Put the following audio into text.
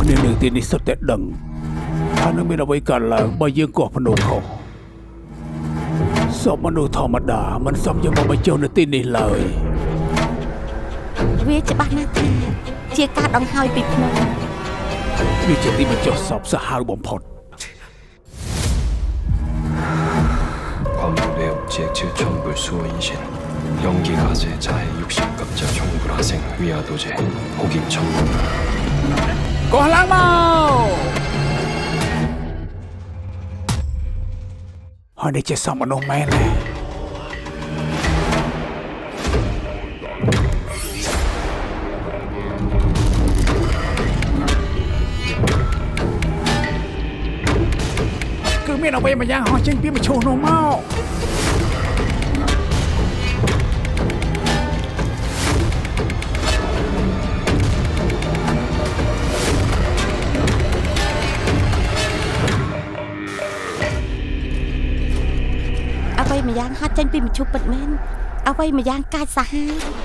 នេះនឹងទីនេះសុទ្ធតែដឹងថានឹងមានអ្វីកើតឡើងបើយើងកោះភ្នំខុសសមមនុស្សធម្មតាមិនសមយកមកបញ្ចុះនៅទីនេះឡើយវាច្បាស់ណាស់ថាជាការដង្ហើយពីភ្នំវាជាទីបញ្ចុះសពសាហាវបំផុតកោះឡើងមកហើយនេះជាសមមនុស្សមែនទេគឺមានអ្វីមួយយ៉ាងហោះចេញពីមឈូសនោះមកអ្វីម្យ៉ាងហត់ចេញពីមឈូសពិតមែនអ្វីម្យ៉ាងកាចសាហាវ